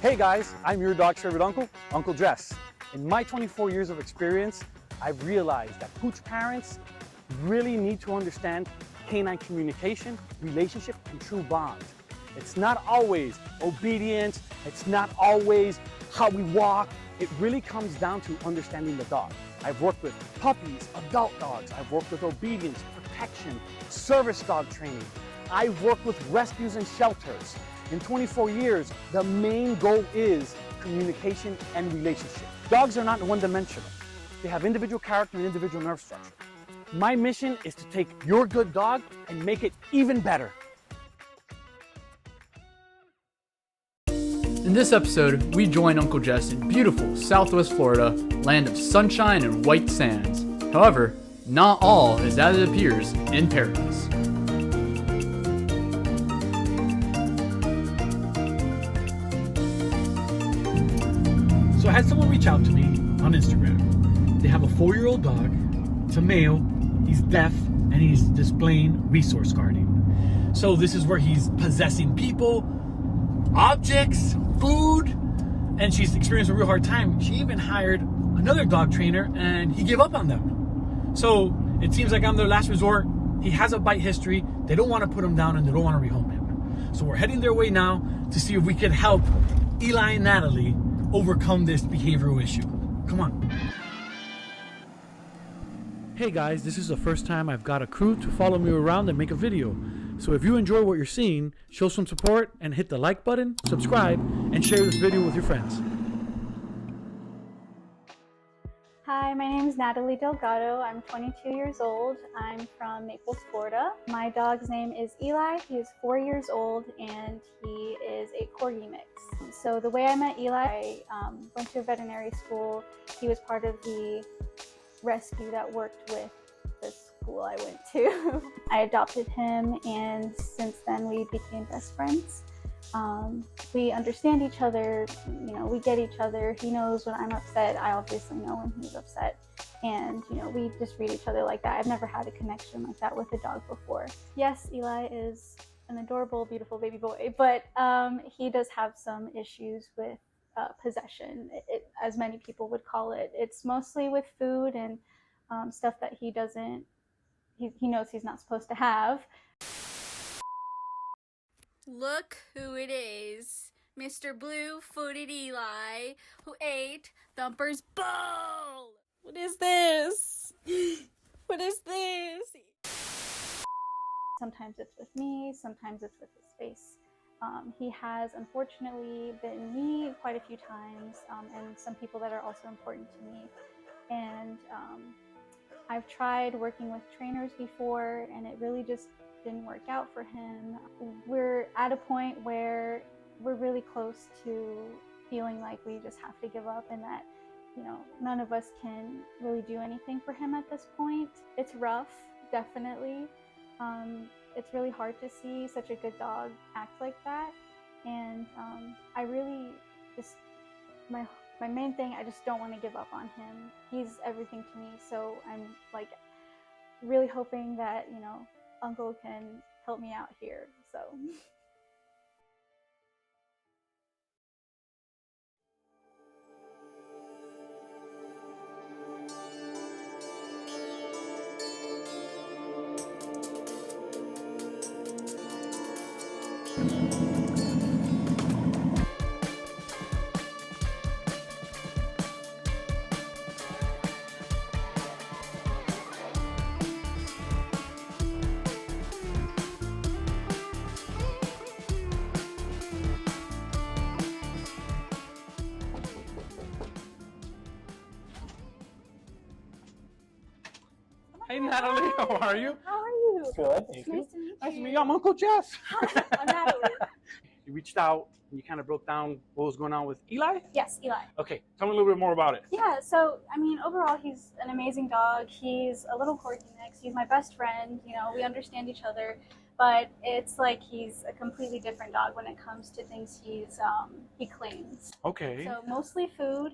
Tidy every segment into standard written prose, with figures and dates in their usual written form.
Hey guys, I'm your dog's favorite uncle, Uncle Jess. In my 24 years of experience, I've realized that pooch parents really need to understand canine communication, relationship, and true bond. It's not always obedience, it's not always how we walk. It really comes down to understanding the dog. I've worked with puppies, adult dogs. I've worked with obedience, protection, service dog training. I've worked with rescues and shelters. In 24 years, the main goal is communication and relationship. Dogs are not one-dimensional. They have individual character and individual nerve structure. My mission is to take your good dog and make it even better. In this episode, we join Uncle Jess in beautiful Southwest Florida, land of sunshine and white sands. However, not all is as it appears in paradise. So I had someone reach out to me on Instagram. They have a 4-year-old dog. It's a male. He's deaf and he's displaying resource guarding. So this is where he's possessing people, objects, food, and she's experienced a real hard time. She even hired another dog trainer and he gave up on them. So it seems like I'm their last resort. He has a bite history. They don't want to put him down and they don't want to rehome him. So we're heading their way now to see if we can help Eli and Natalie overcome this behavioral issue. Come on. Hey guys, this is the first time I've got a crew to follow me around and make a video. So if you enjoy what you're seeing, show some support and hit the like button, subscribe, and share this video with your friends. Hi, my name is Nathalie Delgado. I'm 22 years old. I'm from Naples, Florida. My dog's name is Eli. He is 4 years old and he is a Corgi mix. So the way I met Eli, I went to a veterinary school. He was part of the rescue that worked with the school I went to. I adopted him and since then we became best friends. We understand each other, you know, we get each other. He knows when I'm upset. I obviously know when he's upset. And, you know, we just read each other like that. I've never had a connection like that with a dog before. Yes, Eli is an adorable, beautiful baby boy, but he does have some issues with possession, as many people would call it. It's mostly with food and stuff that he knows he's not supposed to have. Look who it is, Mr. Blue-Footed Eli, who ate Thumper's bowl. What is this? What is this? Sometimes it's with me, sometimes it's with his face. He has unfortunately bitten me quite a few times, and some people that are also important to me. And I've tried working with trainers before, and it really just didn't work out for him. We're at a point where we're really close to feeling like we just have to give up and that, you know, none of us can really do anything for him at this point. It's rough, definitely. It's really hard to see such a good dog act like that. And I really just, my main thing, I just don't want to give up on him. He's everything to me. So I'm like really hoping that, you know, Uncle can help me out here, so. Hey Natalie, how are you? How are you? Good. Nice to meet you. Nice to meet you. I'm Uncle Jess. I'm Natalie. You reached out and you kind of broke down what was going on with Eli? Yes, Eli. Okay, tell me a little bit more about it. Yeah, so, I mean, overall, he's an amazing dog. He's a little Corgi mix. He's my best friend. You know, we understand each other, but it's like he's a completely different dog when it comes to things he clings. Okay. So mostly food.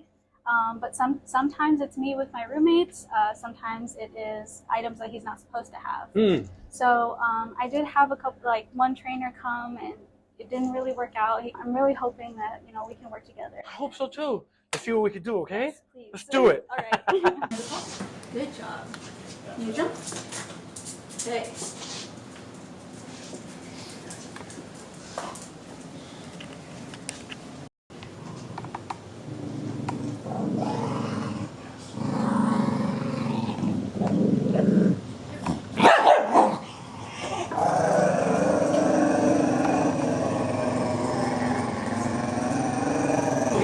But sometimes it's me with my roommates. Sometimes it is items that he's not supposed to have. So I did have a couple, like one trainer come and It didn't really work out. I'm really hoping that, you know, we can work together. I hope so too. Let's see what we can do, okay? Yes, please. Let's do it. All right. Good job. You jump. Okay.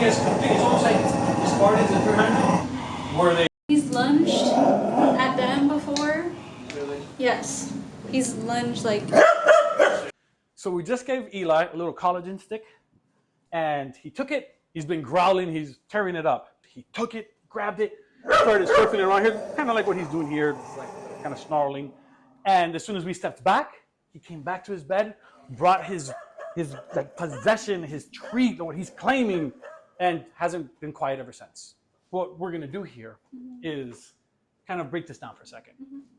It's almost like the Spartans in 300. Where they He's lunged at them before. really? Yes. He's lunged like. So we just gave Eli a little collagen stick, and he took it. He's been growling. He's tearing it up. He took it, grabbed it, started surfing around here, kind of like what he's doing here, like kind of snarling. And as soon as we stepped back, he came back to his bed, brought his like possession, his treat, or what he's claiming, and hasn't been quiet ever since. What we're gonna do here is kind of break this down for a second.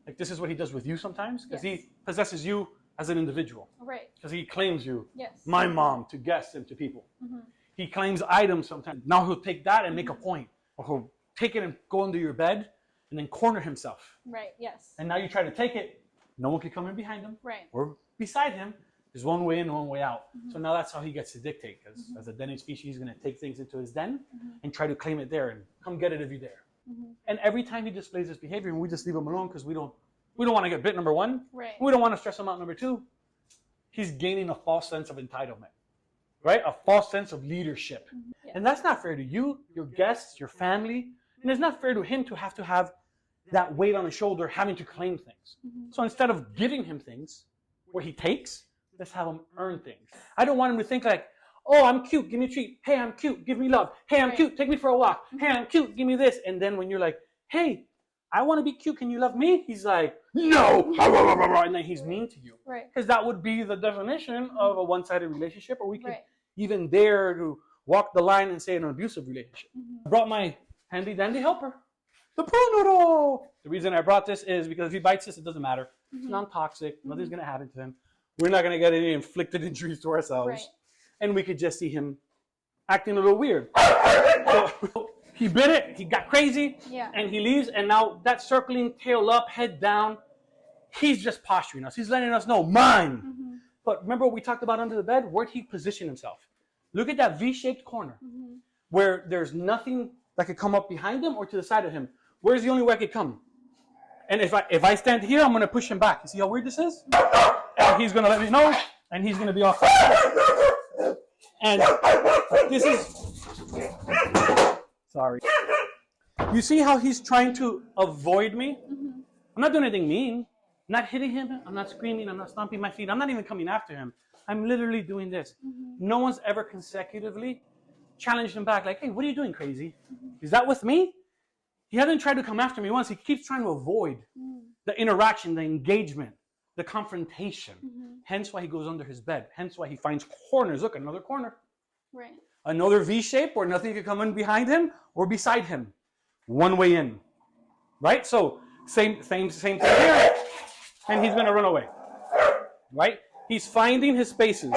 Like this is what he does with you sometimes, because Yes. he possesses you as an individual. Right. Because he claims you, Yes. my mom, to guests and to people. He claims items sometimes. Now he'll take that and make a point, or he'll take it and go under your bed and then corner himself. Right. Yes. And now you try to take it, no one can come in behind him Right. or beside him. There's one way in and one way out. So now that's how he gets to dictate, because as a denning species, he's going to take things into his den and try to claim it there and come get it if you dare. And every time he displays this behavior, and we just leave him alone because we don't want to get bit, number one. Right. We don't want to stress him out, number two. He's gaining a false sense of entitlement, right? A false sense of leadership. Yeah. And that's not fair to you, your guests, your family. And it's not fair to him to have that weight on his shoulder having to claim things. So instead of giving him things where he takes, let's have him earn things. I don't want him to think like, oh, I'm cute, give me a treat. Hey, I'm cute, give me love. Hey, I'm Right. cute, take me for a walk. Hey, I'm cute, give me this. And then when you're like, hey, I want to be cute, can you love me? He's like, no, and then he's mean to you. Right. Because that would be the definition of a one-sided relationship, or we could Right. even dare to walk the line and say an abusive relationship. I brought my handy-dandy helper, the Prunoodle. The reason I brought this is because if he bites us, it doesn't matter. It's non-toxic. Nothing's going to happen to him. We're not going to get any inflicted injuries to ourselves. Right. And we could just see him acting a little weird. So he bit it, he got crazy, Yeah. and he leaves. And now that circling tail up, head down, he's just posturing us. He's letting us know, mine. But remember what we talked about under the bed? Where'd he position himself? Look at that V-shaped corner where there's nothing that could come up behind him or to the side of him. Where's the only way I could come? And if I stand here, I'm going to push him back. You see how weird this is? And he's going to let me know, and he's going to be off. And this is... Sorry. You see how he's trying to avoid me? I'm not doing anything mean. I'm not hitting him. I'm not screaming. I'm not stomping my feet. I'm not even coming after him. I'm literally doing this. No one's ever consecutively challenged him back like, hey, what are you doing, crazy? Is that with me? He hasn't tried to come after me once. He keeps trying to avoid the interaction, the engagement, the confrontation. Hence why he goes under his bed. Hence why he finds corners. Look, another corner. Right. Another V shape where nothing can come in behind him or beside him. One way in. Right? So same thing here. And he's going to run away. Right? He's finding his spaces.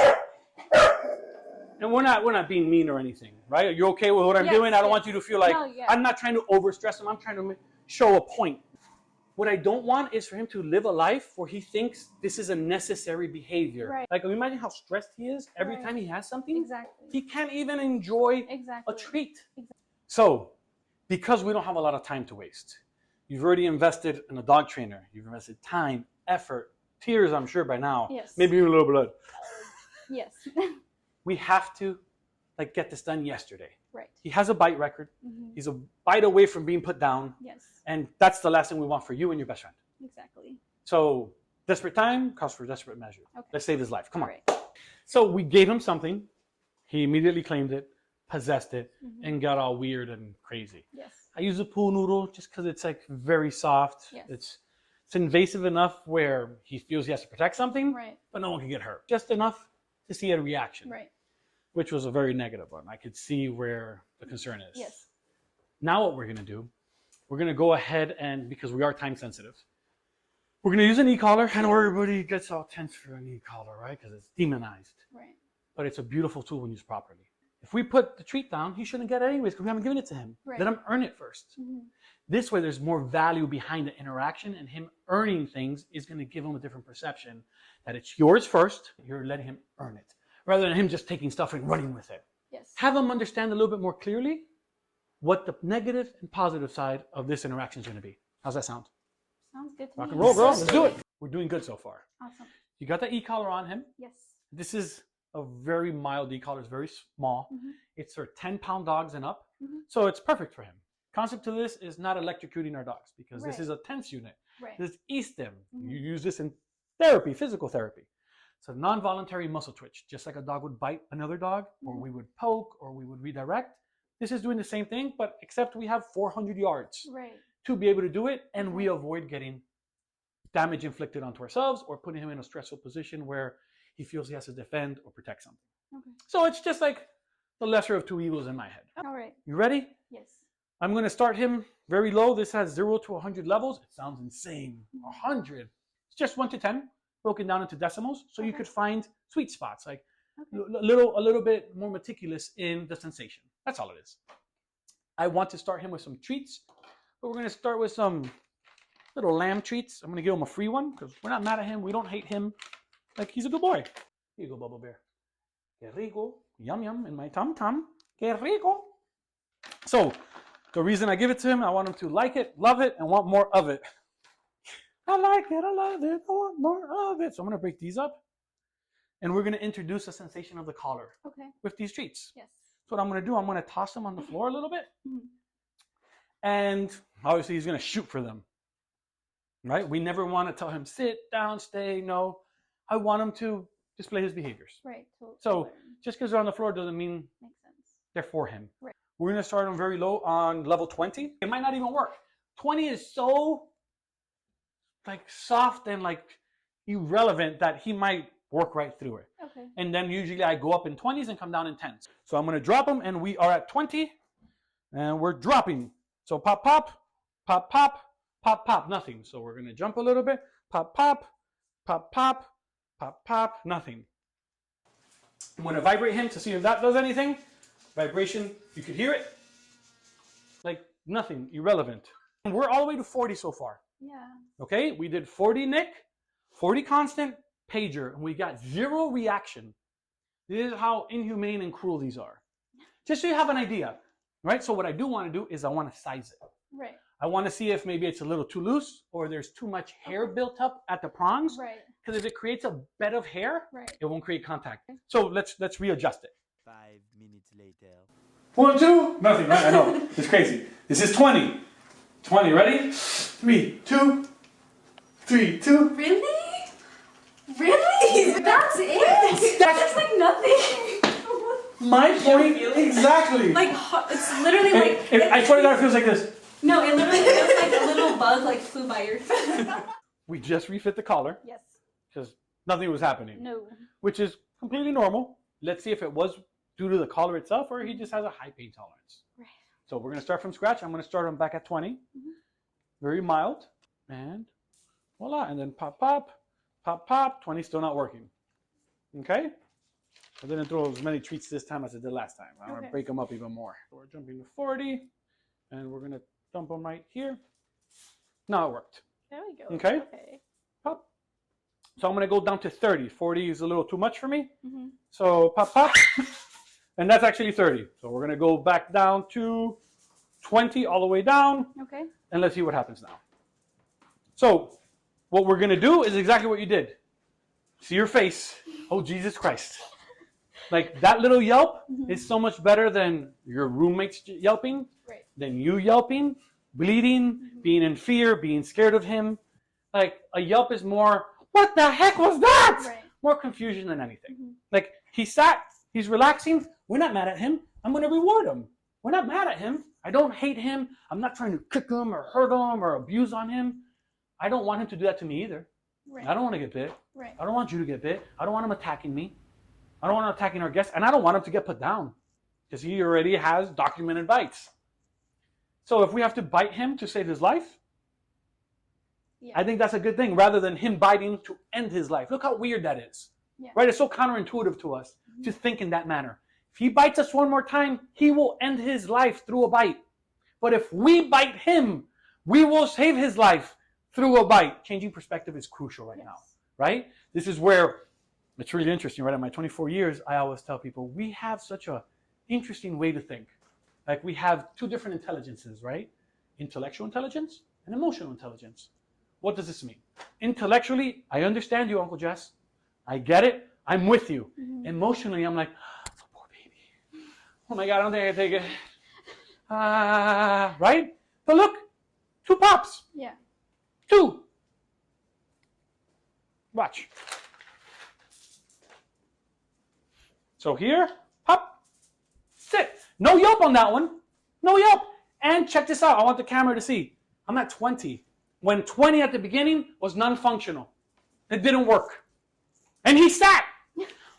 And we're not being mean or anything, right? Are you okay with what I'm Yes, doing? I don't yes. want you to feel like No, yeah. I'm not trying to overstress him. I'm trying to show a point. What I don't want is for him to live a life where he thinks this is a necessary behavior. Right. Like, imagine how stressed he is every Right. time he has something. Exactly. He can't even enjoy Exactly. a treat. Exactly. So, because we don't have a lot of time to waste, you've already invested in a dog trainer. You've invested time, effort, tears, I'm sure by now. Yes. Maybe even a little blood. Yes. We have to get this done yesterday. Right. He has a bite record. He's a bite away from being put down. Yes. And that's the last thing we want for you and your best friend. Exactly. So desperate time calls for desperate measure. Okay. Let's save his life. Come on. All right. So we gave him something. He immediately claimed it, possessed it, and got all weird and crazy. Yes. I use a pool noodle just because it's like very soft. Yes. It's invasive enough where he feels he has to protect something, Right. but no one can get hurt. Just enough to see a reaction. Right. Which was a very negative one. I could see where the concern is. Yes. Now what we're going to do, we're going to go ahead and, because we are time sensitive, we're going to use an e-collar. I know everybody gets all tense for an e-collar, right? Because it's demonized. Right. but it's a beautiful tool when used properly. If we put the treat down, he shouldn't get it anyways because we haven't given it to him. Right. Let him earn it first. This way, there's more value behind the interaction, and him earning things is going to give him a different perception that it's yours first. You're letting him earn it rather than him just taking stuff and running with it. Yes. Have him understand a little bit more clearly what the negative and positive side of this interaction is going to be. How's that sound? Sounds good to Rock me. and roll, girl. Let's do it. We're doing good so far. Awesome. You got the e-collar on him. Yes. This is a very mild e-collar. It's very small. It's for 10-pound dogs and up. So it's perfect for him. Concept to this is not electrocuting our dogs because this is a tense unit. Right. This is e-stim. You use this in therapy, physical therapy. It's a non-voluntary muscle twitch, just like a dog would bite another dog, or we would poke, or we would redirect. This is doing the same thing, but except we have 400 yards to be able to do it, and we avoid getting damage inflicted onto ourselves or putting him in a stressful position where he feels he has to defend or protect something. So it's just like the lesser of two evils in my head. All right. You ready? Yes. I'm going to start him very low. This has 0 to 100 levels. It sounds insane. 100. It's just 1 to 10, broken down into decimals. So you could find sweet spots, like a little bit more meticulous in the sensation. That's all it is. I want to start him with some treats, but we're going to start with some little lamb treats. I'm going to give him a free one because we're not mad at him. We don't hate him. Like, he's a good boy. Here you go, Bubble Bear. Que rico. Yum, yum in my tum-tum. Que rico. So, the reason I give it to him, I want him to like it, love it, and want more of it. I like it, I love it, I want more of it. So I'm going to break these up. And we're going to introduce the sensation of the collar with these treats. Yes. So what I'm going to do, I'm going to toss them on the floor a little bit. And obviously he's going to shoot for them. Right? We never want to tell him, sit down, stay, no. I want him to display his behaviors. Right. So just because they're on the floor doesn't mean they're for him. Right. We're going to start them very low on level 20. It might not even work. 20 is so like soft and like irrelevant that he might work right through it. Okay. And then usually I go up in 20s and come down in 10s. So I'm going to drop them, and we are at 20 and we're dropping. So pop, pop, pop, pop, pop, pop, nothing. So we're going to jump a little bit. Pop, pop, pop, pop, pop, pop, nothing. I'm going to vibrate him to see if that does anything. Vibration, you could hear it. Like nothing, irrelevant. And we're all the way to 40 so far. Yeah. Okay, we did 40 Nick, 40 constant, pager, and we got 0 reaction. This is how inhumane and cruel these are. Just so you have an idea, right? So what I do want to do is I want to size it. Right. I want to see if maybe it's a little too loose or there's too much hair built up at the prongs. Right. Because if it creates a bed of hair, it won't create contact. Okay. So let's readjust it. 5 minutes later. 1, 2, nothing, right? I know, it's crazy. This is 20. 20, ready? 3, 2, 3, 2. Really? Really? That's it? That's like nothing. My point, exactly. Like, it's literally like... I swear to God, it feels like this. No, it literally feels like a little bug like flew by your face. We just refit the collar. Yes. Because nothing was happening. No. Which is completely normal. Let's see if it was due to the collar itself or he just has a high pain tolerance. Right. So we're going to start from scratch. I'm going to start him back at 20. Very mild. And voila. And then pop, pop, pop, pop. 20 still not working. Okay? I didn't throw as many treats this time as I did last time. I'm going to break them up even more. So we're jumping to 40. And we're going to dump them right here. Now it worked. There we go. Okay? Pop. So I'm going to go down to 30. 40 is a little too much for me. So pop, pop. And that's actually 30. So we're going to go back down to 20 all the way down. Okay. And let's see what happens now. So what we're going to do is exactly what you did. See your face. Oh, Jesus Christ. Like that little yelp is so much better than your roommates yelping, than you yelping, bleeding, being in fear, being scared of him. Like a yelp is more, what the heck was that? Right. More confusion than anything. Like he sat, he's relaxing. We're not mad at him. I'm going to reward him. We're not mad at him. I don't hate him. I'm not trying to kick him or hurt him or abuse on him. I don't want him to do that to me either. Right. I don't want to get bit. Right. I don't want you to get bit. I don't want him attacking me. I don't want him attacking our guests. And I don't want him to get put down because he already has documented bites. So if we have to bite him to save his life, I think that's a good thing rather than him biting to end his life. Look how weird that is. Right? It's so counterintuitive to us to think in that manner. If he bites us one more time, he will end his life through a bite. But if we bite him, we will save his life through a bite. Changing perspective is crucial right now, right? This is where it's really interesting, right? In my 24 years, I always tell people, we have such a interesting way to think. Like we have two different intelligences, right? Intellectual intelligence and emotional intelligence. What does this mean? Intellectually, I understand you, Uncle Jess. I get it. I'm with you. Emotionally, I'm like, oh, poor baby. Oh my God, I don't think I can take it. Right? But look, 2 pops. Yeah. 2. Watch. So here, pop, sit. No yelp on that one. No yelp. And check this out. I want the camera to see. I'm at 20. When 20 at the beginning was non-functional. It didn't work. And he sat.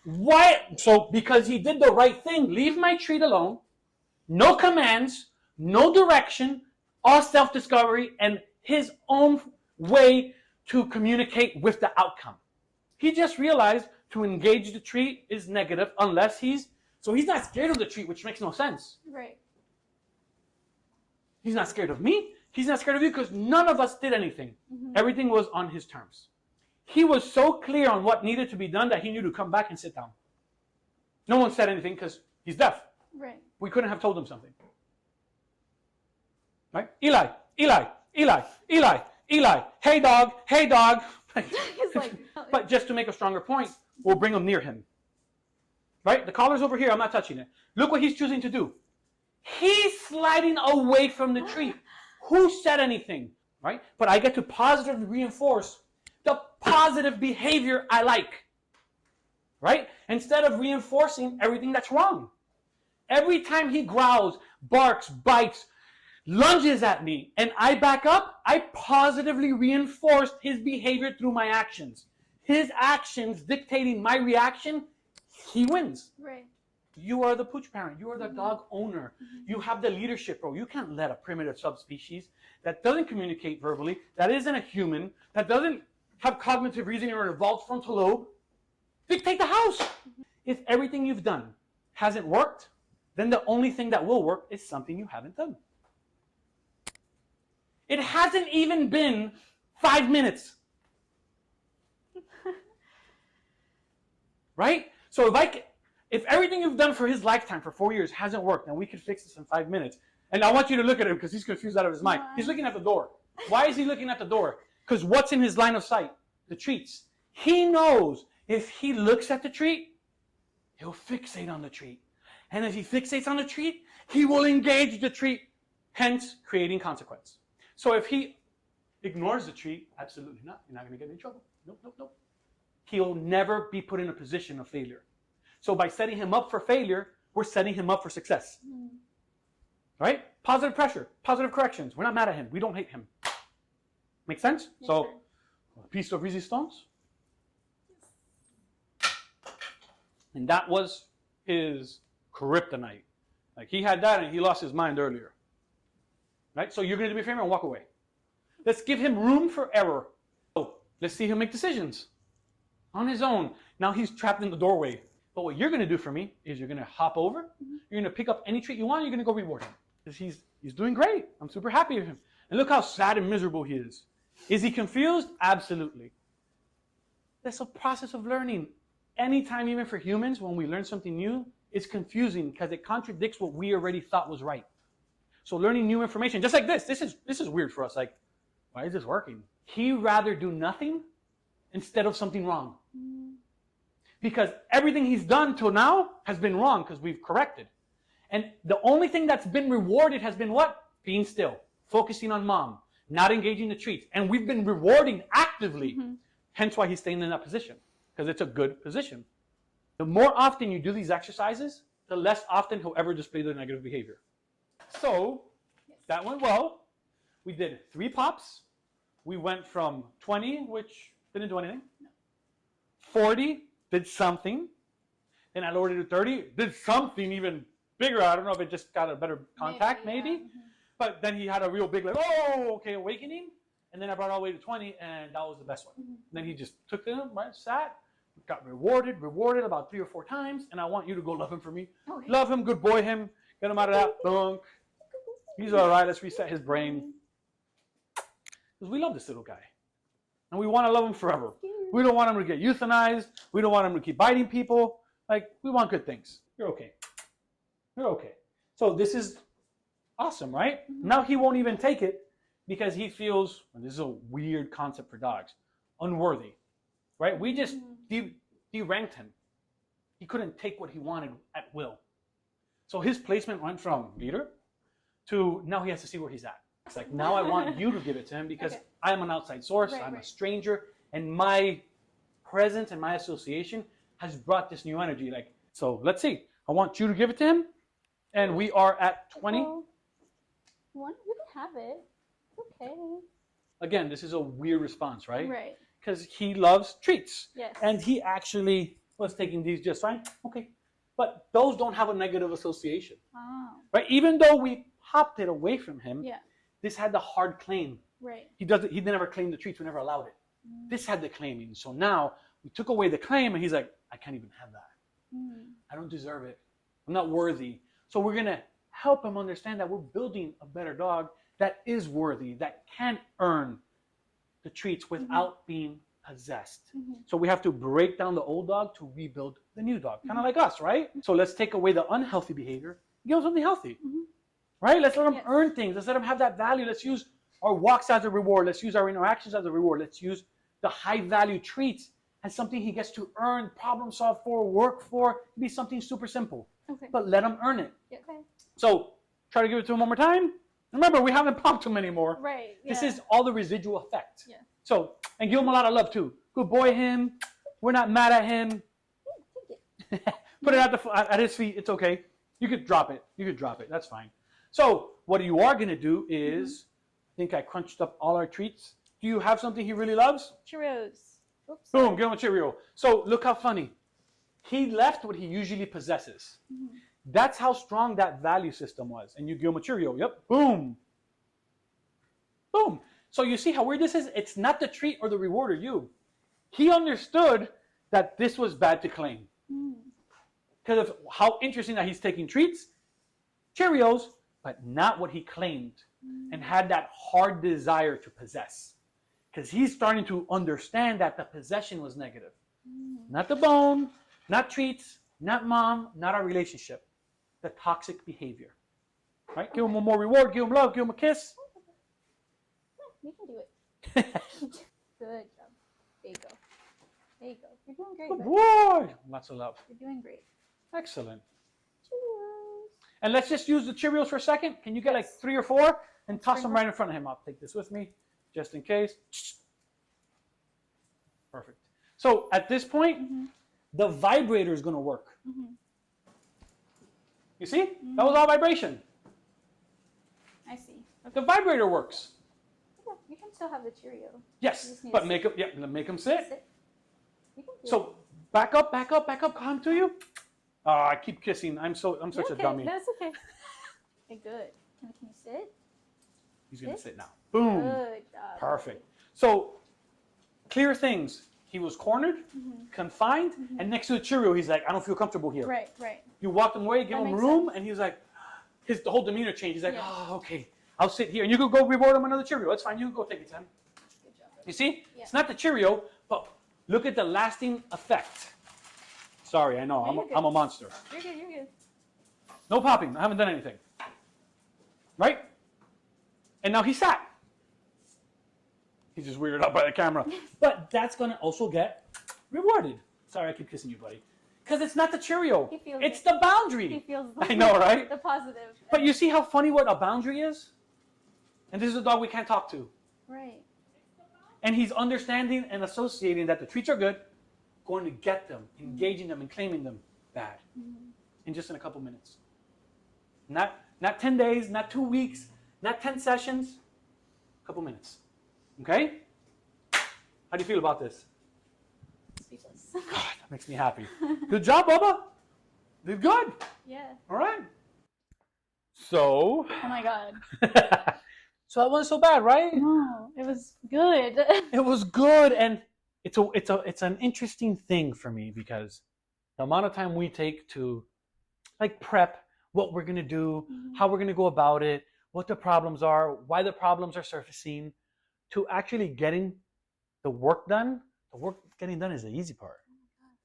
Why? So because he did the right thing. Leave my treat alone. No commands. No direction. All self-discovery and his own way to communicate with the outcome. He just realized to engage the treat is negative unless he's not scared of the treat, which makes no sense. Right. He's not scared of me. He's not scared of you because none of us did anything. Everything was on his terms. He was so clear on what needed to be done that he knew to come back and sit down. No one said anything because he's deaf. Right. We couldn't have told him something. Right? Eli, Eli, Eli, Eli, Eli. Hey dog, hey dog. He's like, But just to make a stronger point, we'll bring him near him. Right? The collar's over here. I'm not touching it. Look what he's choosing to do. He's sliding away from the tree. Who said anything? Right? But I get to positively reinforce the positive behavior I like. Right? Instead of reinforcing everything that's wrong. Every time he growls, barks, bites, lunges at me, and I back up, I positively reinforced his behavior through my actions. His actions dictating my reaction, he wins. right. You are the pooch parent. You are the dog owner. You have the leadership role. You can't let a primitive subspecies that doesn't communicate verbally, that isn't a human, that doesn't have cognitive reasoning or an evolved frontal lobe, dictate the house. If everything you've done hasn't worked, then the only thing that will work is something you haven't done. It hasn't even been 5 minutes. Right? So if everything you've done for his lifetime for 4 years hasn't worked, then we could fix this in 5 minutes. And I want you to look at him because he's confused out of his mind. He's looking at the door. Why is he looking at the door? Because what's in his line of sight? The treats. He knows if he looks at the treat, he'll fixate on the treat. And if he fixates on the treat, he will engage the treat, hence creating consequence. So if he ignores the treat, absolutely not. You're not going to get in trouble. Nope, nope, nope. He'll never be put in a position of failure. So by setting him up for failure, we're setting him up for success. Right? Positive pressure, positive corrections. We're not mad at him. We don't hate him. Make sense? Yes, So, sir. a piece of resistance. And that was his kryptonite. Like he had that and he lost his mind earlier. Right? So you're going to do me a favor and walk away. Let's give him room for error. So let's see him make decisions on his own. Now he's trapped in the doorway. But what you're going to do for me is you're going to hop over. You're going to pick up any treat you want. You're going to go reward him. Because he's doing great. I'm super happy with him. And look how sad and miserable he is. Is he confused? Absolutely. That's a process of learning. Anytime, even for humans, when we learn something new, it's confusing because it contradicts what we already thought was right. So learning new information, just like this is weird for us. Like, why is this working? He'd rather do nothing instead of something wrong. Because everything he's done till now has been wrong because we've corrected. And the only thing that's been rewarded has been what? Being still, focusing on mom, not engaging the treats. And we've been rewarding actively. Hence why he's staying in that position, because it's a good position. The more often you do these exercises, the less often he'll ever display the negative behavior. So that went well. We did 3 pops. We went from 20, which didn't do anything. 40, did something. Then I lowered it to 30, did something even bigger. I don't know if it just got a better contact, maybe. Yeah. But then he had a real big, like, oh, okay, awakening. And then I brought it all the way to 20, and that was the best one. Then he just took them, right, sat, got rewarded about 3 or 4 times, and I want you to go love him for me. Okay. Love him, good boy him, get him out of that bunk. He's all right, let's reset his brain. Because we love this little guy. And we want to love him forever. We don't want him to get euthanized. We don't want him to keep biting people. Like, we want good things. You're okay. You're okay. So this is awesome, right? Now he won't even take it because he feels, and this is a weird concept for dogs, unworthy, right? We just deranked him. He couldn't take what he wanted at will. So his placement went from leader to now he has to see where he's at. It's like, now I want you to give it to him because I'm an outside source, I'm a stranger, and my presence and my association has brought this new energy. Like, so let's see. I want you to give it to him, and we are at 20. You can have it. Okay. Again, this is a weird response, right? Right. Because he loves treats. Yes. And he actually was taking these just fine. Okay. But those don't have a negative association. Oh. Right? Even though we popped it away from him, Yeah. this had the hard claim. Right. He never claimed the treats, we never allowed it. This had the claiming. So now we took away the claim and he's like, I can't even have that. I don't deserve it. I'm not worthy. So we're going to help him understand that we're building a better dog that is worthy, that can earn the treats without being possessed. So we have to break down the old dog to rebuild the new dog. Kind of like us, right? So let's take away the unhealthy behavior, give him something healthy. Right? Let's let him earn things. Let's let him have that value. Let's use our walks as a reward. Let's use our interactions as a reward. Let's use the high value treats as something he gets to earn, problem solve for, work for. Be something super simple. Okay. But let him earn it. Okay. So try to give it to him one more time. Remember, we haven't pumped him anymore. Right. This is all the residual effect. Yeah. So, and give him a lot of love too. Good boy him. We're not mad at him. Put it at his feet. It's okay. You could drop it. You could drop it. That's fine. So what you are going to do is, I think I crunched up all our treats. Do you have something he really loves? Cheerios. Oops. Boom, give him a Cheerio. So look how funny. He left what he usually possesses. That's how strong that value system was. And you give him a Cheerio. Yep. Boom. Boom. So you see how weird this is? It's not the treat or the reward or you. He understood that this was bad to claim. Because of how interesting that he's taking treats, Cheerios, but not what he claimed, and had that hard desire to possess. Because he's starting to understand that the possession was negative. Not the bone, not treats, not mom, not our relationship. The toxic behavior. Right? Give him one more reward, give him love, give him a kiss. You can do it. Good job. There you go. There you go. You're doing great. Good buddy. boy. Lots of love. You're doing great. Excellent. Cheerios. And let's just use the Cheerios for a second. Can you get like 3 or 4 and toss them right in front of him? I'll take this with me just in case. Perfect. So at this point, the vibrator is going to work. You see? That was all vibration. I see. The vibrator works. Yeah, you can still have the Cheerio. Yes, but make him sit. Sit. You can do So back up, come to you. Oh, I keep kissing. I'm such a dummy. That's okay. Okay, good. Can you sit? He's gonna sit now. Boom. Good job. Perfect. So clear things. He was cornered, confined, and next to the Cheerio, he's like, I don't feel comfortable here. Right, right. You walked him away, give That him makes room, sense. and he was like, the whole demeanor changed. He's like, Yeah. oh, okay, I'll sit here. And you could go reward him another Cheerio. That's fine. You can go take it to him. Good job. You see? Yeah. It's not the Cheerio, but look at the lasting effect. Sorry, I know. No, you're good. I'm a monster. You're good, you're good. No popping. I haven't done anything. Right? And now he sat. He's just weirded out by the camera. But that's going to also get rewarded. Sorry, I keep kissing you, buddy. Because it's not the Cheerio. He feels It's it. the boundary. He feels I know, right? the positive. But you see how funny what a boundary is? And this is a dog we can't talk to. Right. And he's understanding and associating that the treats are good, going to get them, engaging them, and claiming them bad. In just in a couple minutes. Not 10 days, not 2 weeks, not 10 sessions, a couple minutes. Okay? How do you feel about this? Speechless. God, that makes me happy. Good job, Bubba. Did good. Yeah. All right. So. Oh my God. So that wasn't so bad, right? No, it was good. It was good, and it's an interesting thing for me because the amount of time we take to like prep what we're gonna do, how we're gonna go about it, what the problems are, why the problems are surfacing, to actually getting the work done. The work getting done is the easy part.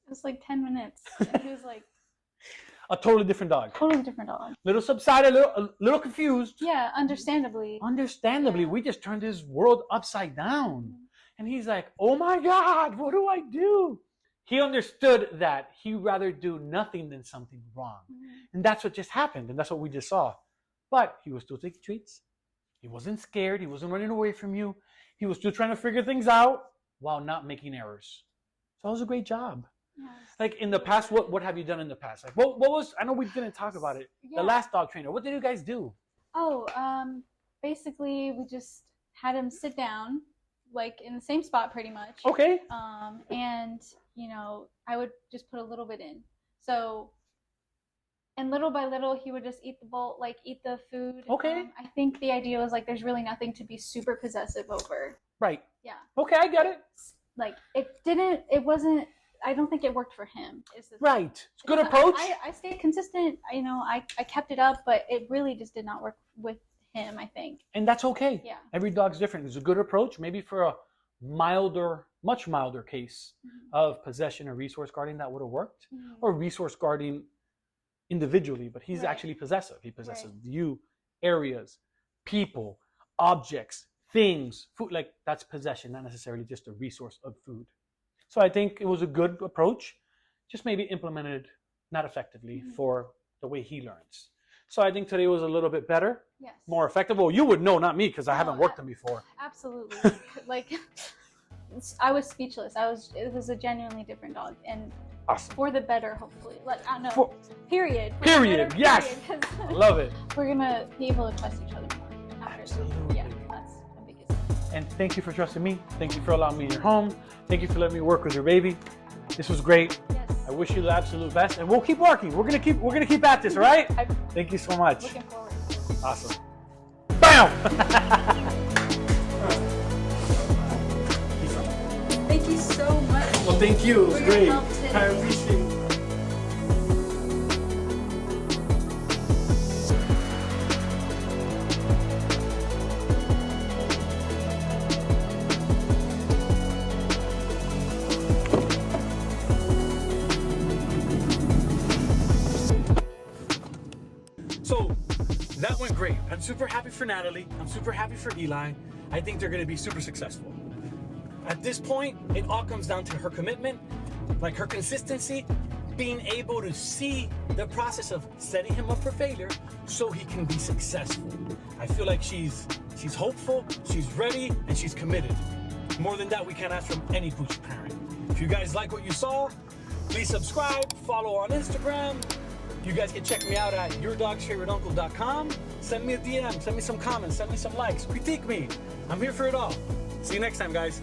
It was like 10 minutes. And he was like A totally different dog. totally different dog. Little subsided, a little confused. Yeah, understandably. Understandably, we just turned his world upside down. And he's like, oh my God, what do I do? He understood that he'd rather do nothing than something wrong. And that's what just happened. And that's what we just saw. But he was still taking treats. He wasn't scared. He wasn't running away from you. He was still trying to figure things out while not making errors. So it was a great job. Yes. Like in the past, what have you done in the past? Like what was, I know we didn't talk about it. Yeah. The last dog trainer, what did you guys do? Oh, basically we just had him sit down, like in the same spot pretty much. Okay. And, you know, I would just put a little bit in. So, and little by little, he would just eat the bowl, like eat the food. Okay. I think the idea was like, there's really nothing to be super possessive over. Right. Yeah. Okay, I get it. Like I don't think it worked for him. Right. It's a good Because approach. I stayed consistent. You know, I kept it up, but it really just did not work with him, I think. And that's okay. Yeah. Every dog's different. It's a good approach, maybe for a milder, much milder case of possession or resource guarding that would have worked, or resource guarding individually, but he's actually possessive. He possesses you, areas, people, objects, things, food. Like that's possession, not necessarily just a resource of food. So I think it was a good approach, just maybe implemented not effectively for the way he learns. So I think today was a little bit better, more effective. Well, you would know, not me, because I haven't worked them before. Absolutely. Like, I was speechless. It was a genuinely different dog, and awesome. For the better, hopefully. Like, I don't know. Period. Period. Yes. I love it. We're gonna be able to trust each other more. Absolutely. Yeah, that's the biggest thing. And thank you for trusting me. Thank you for allowing me in your home. Thank you for letting me work with your baby. This was great. Yes. I wish you the absolute best, and we'll keep working. We're gonna keep at this, all right? Thank you so much. Looking forward. Awesome. Bam! Thank you so much. Well, thank you. It was For your great. help today. I appreciate it. So that went great. I'm super happy for Nathalie. I'm super happy for Eli. I think they're going to be super successful. At this point, it all comes down to her commitment, like her consistency, being able to see the process of setting him up for failure so he can be successful. I feel like she's hopeful, she's ready, and she's committed. More than that, we can't ask from any pooch parent. If you guys like what you saw, please subscribe, follow on Instagram. You guys can check me out at yourdogsfavoriteuncle.com. Send me a DM, send me some comments, send me some likes, critique me. I'm here for it all. See you next time, guys.